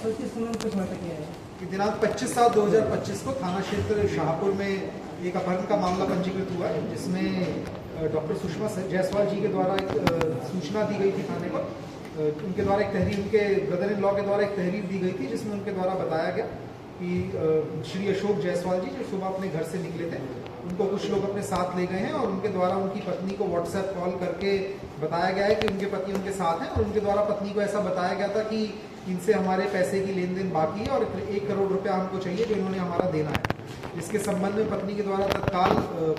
Sir किस संबंध में सहायता किया है? कि दिनांक 25/7/2025 को थाना क्षेत्र शाहपुर में एक अपहरण का मामला पंजीकृत हुआ है, जिसमें डॉक्टर सुषमा जायसवाल जी के द्वारा एक सूचना दी गई थी थाने पर। उनके द्वारा एक तहरीर, उनके ब्रदर इन लॉ के द्वारा एक तहरीर दी गई थी, जिसमें उनके द्वारा बताया गया कि श्री अशोक जायसवाल जी जो सुबह अपने घर से निकले थे, उनको कुछ लोग अपने साथ ले गए हैं और उनके द्वारा उनकी पत्नी को व्हाट्सएप कॉल करके बताया गया है कि उनके पति उनके साथ हैं, और उनके द्वारा पत्नी को ऐसा बताया गया था कि इनसे हमारे पैसे की लेन देन बाकी है और 1 करोड़ रुपया हमको चाहिए जो इन्होंने हमारा देना है। इसके संबंध में पत्नी के द्वारा तत्काल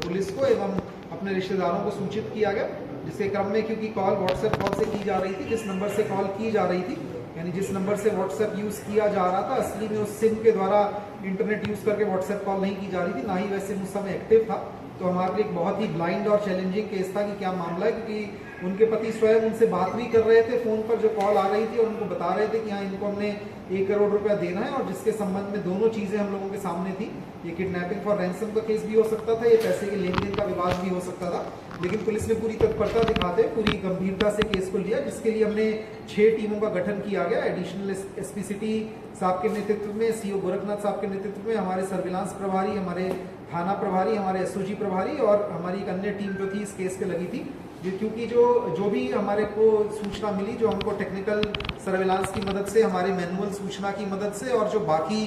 पुलिस को एवं अपने रिश्तेदारों को सूचित किया गया, जिसके क्रम में क्योंकि कॉल व्हाट्सएप कॉल से की जा रही थी, जिस नंबर से कॉल की जा रही थी, यानी जिस नंबर से व्हाट्सएप यूज़ किया जा रहा था, असली में उस सिम के द्वारा इंटरनेट यूज़ करके व्हाट्सएप कॉल नहीं की जा रही थी, ना ही वैसे उस समय एक्टिव था। तो हमारे लिए एक बहुत ही ब्लाइंड और चैलेंजिंग केस था कि क्या मामला है, क्योंकि उनके पति स्वयं उनसे बात भी कर रहे थे फ़ोन पर, जो कॉल आ रही थी, और उनको बता रहे थे कि हाँ इनको हमने 1 करोड़ रुपया देना है, और जिसके संबंध में दोनों चीज़ें हम लोगों के सामने थी। ये किडनैपिंग फॉर रैंसम का केस भी हो सकता था, ये पैसे के लेन देन का विवाद भी हो सकता था, लेकिन पुलिस ने पूरी तत्परता दिखाते पूरी गंभीरता से केस को लिया, जिसके लिए हमने 6 टीमों का गठन किया गया। एडिशनल एसपी सिटी साहब के नेतृत्व में, सीओ गोरखनाथ साहब के नेतृत्व में, हमारे सर्विलांस प्रभारी, हमारे थाना प्रभारी, हमारे एसओजी प्रभारी और हमारी एक अन्य टीम जो थी इस केस के लगी थी। क्योंकि जो भी हमारे को सूचना मिली, जो हमको टेक्निकल सर्विलांस की मदद से, हमारे मैनुअल सूचना की मदद से, और जो बाकी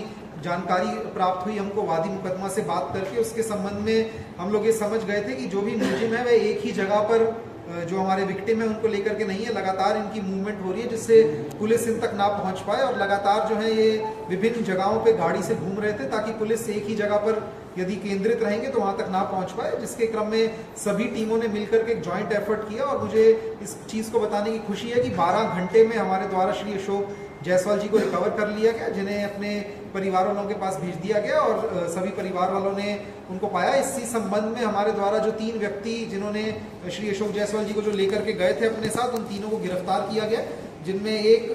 जानकारी प्राप्त हुई हमको वादी मुकदमा से बात करके, उसके संबंध में हम लोग ये समझ गए थे कि जो भी मुलजिम है वह एक ही जगह पर, जो हमारे विक्टिम है उनको लेकर के नहीं है, लगातार इनकी मूवमेंट हो रही है, जिससे पुलिस इन तक ना पहुंच पाए, और लगातार जो है ये विभिन्न जगहों पे गाड़ी से घूम रहे थे, ताकि पुलिस एक ही जगह पर यदि केंद्रित रहेंगे तो वहां तक ना पहुंच पाए। जिसके क्रम में सभी टीमों ने मिलकर के एक जॉइंट एफर्ट किया, और मुझे इस चीज़ को बताने की खुशी है कि 12 घंटे में हमारे द्वारा श्री अशोक जायसवाल जी को रिकवर कर लिया गया, जिन्हें अपने परिवार वालों के पास भेज दिया गया, और सभी परिवार वालों ने उनको पाया। इसी संबंध में हमारे द्वारा जो 3 व्यक्ति जिन्होंने श्री अशोक जायसवाल जी को जो लेकर के गए थे अपने साथ, उन तीनों को गिरफ्तार किया गया, जिनमें एक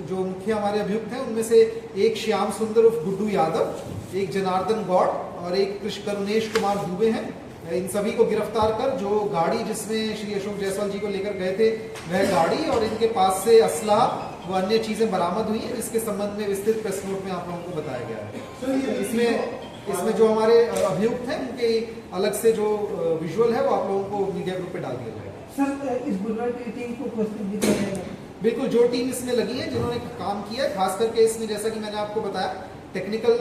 जो मुख्य हमारे अभियुक्त हैं उनमें से एक श्याम सुंदर उर्फ गुड्डू यादव, एक जनार्दन गौड़ और एक करुणेश कुमार दुबे हैं। इन सभी को गिरफ्तार कर जो गाड़ी जिसमें श्री अशोक जायसवाल जी को लेकर गए थे वह गाड़ी और इनके पास से असला व अन्य चीजें बरामद हुई हैं, जिसके संबंध में विस्तृत प्रेस नोट में आप लोगों को बताया गया है। इसमें जो हमारे अभियुक्त हैं उनके अलग से जो विजुअल है वो आप लोगों को मीडिया ग्रुप पे डाल दिया जाएगा। सर, इस बुधवार की टीम को पुरस्कृत भी दिया जाएगा? बिल्कुल, जो टीम इसमें लगी है, जिन्होंने काम किया है, खास करके इसमें जैसा कि मैंने आपको बताया, टेक्निकल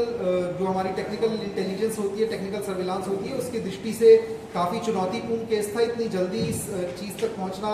जो हमारी टेक्निकल इंटेलिजेंस होती है, टेक्निकल सर्विलांस होती है, उसकी दृष्टि से काफ़ी चुनौतीपूर्ण केस था। इतनी जल्दी इस चीज़ तक पहुंचना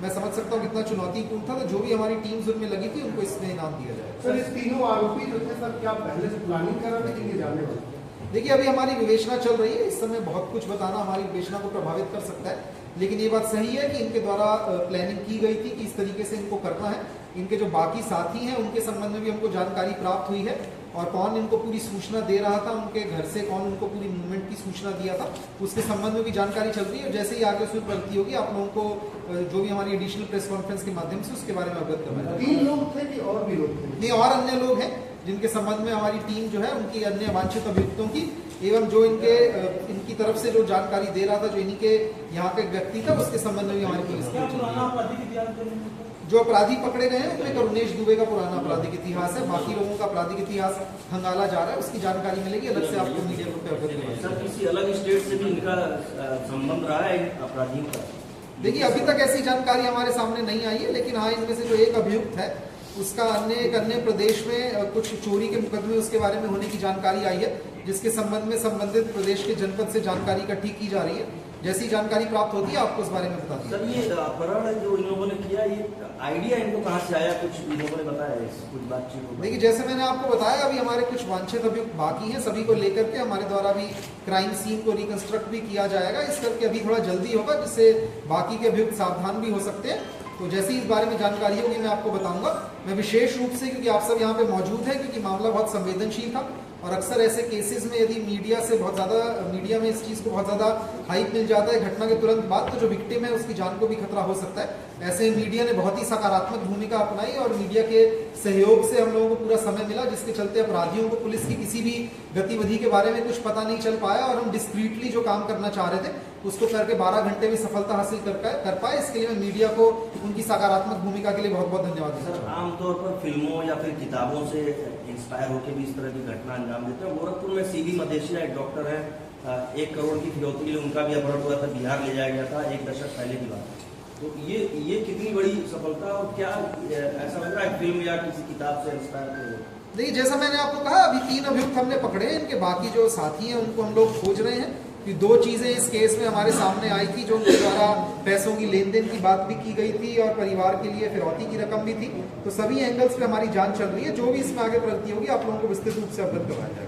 मैं समझ सकता हूँ कितना चुनौतीपूर्ण था, तो जो भी हमारी टीम्स उनमें लगी थी उनको इसमें इनाम दिया जाए। सर, इस तीनों आरोपी जो थे सर, क्या पहले से प्लानिंग कर रहे थे कि ये जाने वाले? देखिए, अभी हमारी विवेचना चल रही है, इस समय बहुत कुछ बताना हमारी विवेचना को प्रभावित कर सकता है, लेकिन ये बात सही है कि इनके द्वारा प्लानिंग की गई थी कि इस तरीके से इनको करना है। इनके जो बाकी साथी हैं उनके संबंध में भी हमको जानकारी प्राप्त हुई है, और कौन इनको पूरी सूचना दे रहा था, उनके घर से कौन उनको पूरी मूवमेंट की सूचना दिया था, उसके संबंध में भी जानकारी चल रही है। जैसे ही आगे उसमें प्रगति होगी आप लोगों को जो भी हमारी एडिशनल प्रेस कॉन्फ्रेंस के माध्यम से उसके बारे में अवगत करवाया। 3 लोग थे कि और भी लोग थे? नहीं, और अन्य लोग हैं जिनके संबंध में हमारी टीम जो है उनकी अन्य वांछित अभियुक्तों की एवं जो इनकी तरफ से जो जानकारी दे रहा था, जो इन्हीं के यहाँ के व्यक्ति था, उसके संबंध में भी हमारी पुलिस जो अपराधी पकड़े गए हैं उनमें करुणेश दुबे का पुराना आपराधिक इतिहास है। बाकी लोगों का आपराधिक इतिहास खंगाला जा रहा है, उसकी जानकारी मिलेगी, अलग से आपको मीडिया ग्रुप पे अवगत करवाएंगे। सर, किसी अलग स्टेट से भी इनका संबंध रहा है अपराधियों का? देखिए, अभी तक ऐसी जानकारी हमारे सामने नहीं आई है, लेकिन हाँ, इनमें से जो एक अभियुक्त है उसका एक अन्य प्रदेश में कुछ चोरी के मुकदमे उसके बारे में होने की जानकारी आई है, जिसके संबंध में संबंधित प्रदेश के जनपद से जानकारी इकट्ठी की जा रही है। जैसी जानकारी प्राप्त होती है आपको उस बारे में बता दें। सर, ये अपहरण जो इन लोगों ने किया, ये आइडिया इनको कहाँ से आया, कुछ इन लोगों ने बताया कुछ बातचीत? देखिए, जैसे मैंने आपको बताया, अभी हमारे कुछ वांछित अभियुक्त बाकी हैं, सभी को लेकर के हमारे द्वारा भी क्राइम सीन को रिकंस्ट्रक्ट भी किया जाएगा। इस करके अभी थोड़ा जल्दी होगा, जिससे बाकी के अभियुक्त सावधान भी हो सकते हैं। तो जैसे ही इस बारे में जानकारी होगी मैं आपको बताऊंगा। मैं विशेष रूप से, क्योंकि आप सब यहाँ पे मौजूद हैं, क्योंकि मामला बहुत संवेदनशील था, और अक्सर ऐसे केसेस में यदि मीडिया में इस चीज़ को बहुत ज़्यादा हाइप मिल जाता है घटना के तुरंत बाद, तो जो विक्टिम है उसकी जान को भी खतरा हो सकता है। ऐसे मीडिया ने बहुत ही सकारात्मक भूमिका अपनाई, और मीडिया के सहयोग से हम लोगों को पूरा समय मिला, जिसके चलते अपराधियों को पुलिस की किसी भी गतिविधि के बारे में कुछ पता नहीं चल पाया, और हम डिस्क्रीटली जो काम करना चाह रहे थे उसको करके 12 घंटे में सफलता हासिल कर पाए। इसके लिए मैं मीडिया को उनकी सकारात्मक भूमिका के लिए बहुत बहुत धन्यवाद देना सर, चाहूँगा। आमतौर पर फिल्मों या फिर किताबों से इंस्पायर होकर भी इस तरह की घटना अंजाम देते हैं। गोरखपुर में सीबी मदेशिया एक डॉक्टर है, 1 करोड़ की फिरौती के लिए उनका भी अपहरण हुआ था, बिहार ले जाया गया था, 1 दशक पहले की बात है। तो ये कितनी बड़ी सफलता, और क्या ऐसा लग रहा है फिल्म या किसी किताब से इंस्पायर हो? देखिए, जैसा मैंने आपको कहा, अभी 3 अभियुक्त हमने पकड़े हैं। इनके बाकी जो साथी हैं उनको हम लोग खोज रहे हैं। कि 2 चीज़ें इस केस में हमारे सामने आई थी, जो उनके द्वारा पैसों की लेन देन की बात भी की गई थी और परिवार के लिए फिरौती की रकम भी थी। तो सभी एंगल्स पे हमारी जांच चल रही है। जो भी इसमें आगे प्रगति होगी आप लोगों को विस्तृत रूप से अवगत करवाया जाएगा।